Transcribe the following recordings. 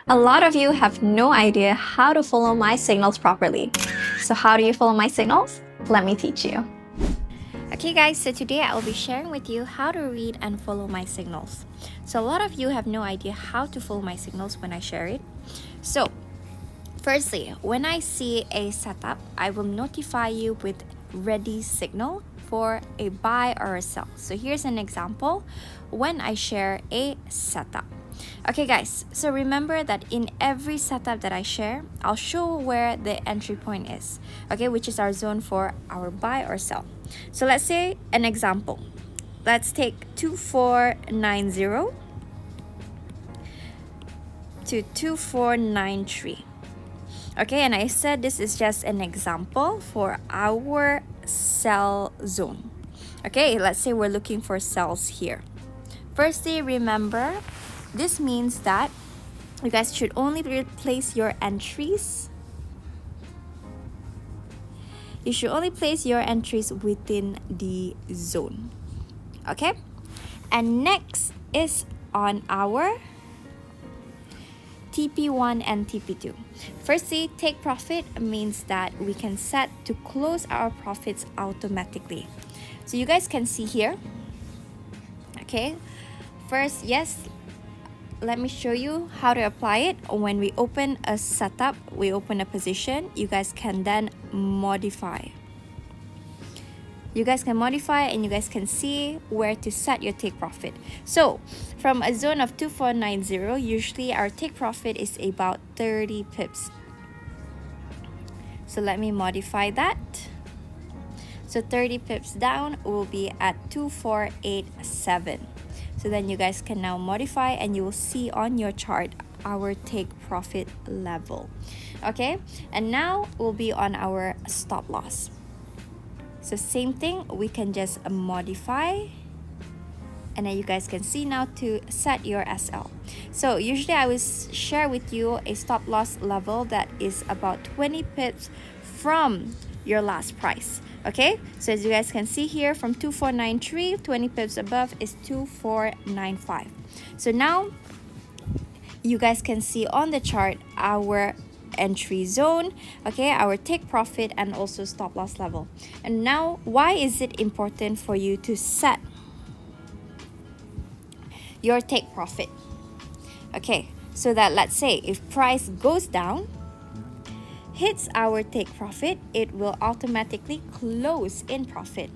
A lot of you have no idea how to follow my signals properly. So how do you follow my signals? Let me teach you. Okay guys, so today I will be sharing with you how to read and follow my signals. So a lot of you have no idea how to follow my signals when I share it. So firstly, when I see a setup, I will notify you with ready signal for a buy or a sell. So here's an example when I share a setup. Okay guys, so remember that in every setup that I share, I'll show where the entry point is, okay, which is our zone for our buy or sell. So let's say an example. Let's take 2490 to 2493. Okay, and I said this is just an example for our sell zone. Okay, let's say we're looking for sells here. Firstly, remember, this means that you guys should only place your entries. You should only place your entries within the zone. Okay? And next is on our TP1 and TP2. Firstly, take profit means that we can set to close our profits automatically. So you guys can see here. Okay? First, yes, let me show you how to apply it. When we open a setup, we open a position, you guys can then modify. You guys can modify and you guys can see where to set your take profit. So from a zone of 2490, usually our take profit is about 30 pips. So let me modify that. So 30 pips down will be at 2487. So then you guys can now modify and you will see on your chart our take profit level. Okay, and now we'll be on our stop loss. So same thing, we can just modify and then you guys can see now to set your SL. So usually I will share with you a stop loss level that is about 20 pips from your last price. Okay, so as you guys can see here, from 2493, 20 pips above is 2495. So now you guys can see on the chart our entry zone, okay, our take profit and also stop loss level. And now, why is it important for you to set your take profit? Okay, so that let's say if price goes down, hits our take profit, it will automatically close in profit.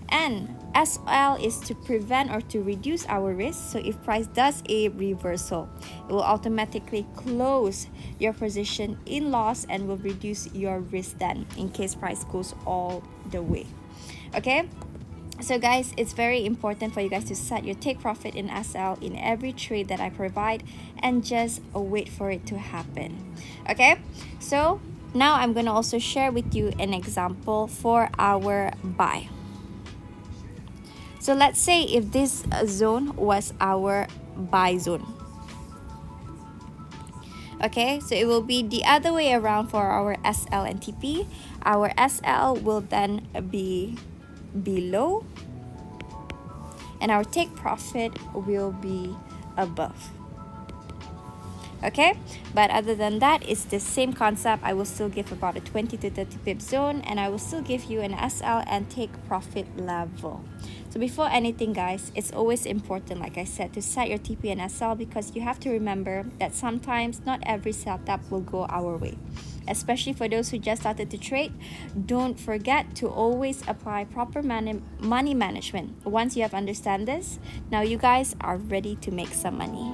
And SL is to prevent or to reduce our risk. So if price does a reversal, it will automatically close your position in loss and will reduce your risk then in case price goes all the way. Okay, so guys, it's very important for you guys to set your take profit in SL in every trade that I provide and just wait for it to happen. Okay, so now I'm going to also share with you an example for our buy. So let's say if this zone was our buy zone. Okay, so it will be the other way around for our SL and TP. Our SL will then be below and our take profit will be above. Okay, but other than that, it's the same concept. I will still give about a 20 to 30 pip zone and I will still give you an SL and take profit level. So before anything guys, it's always important, like I said, to set your TP and SL because you have to remember that sometimes not every setup will go our way. Especially for those who just started to trade, don't forget to always apply proper money management. Once you have understand this, now you guys are ready to make some money.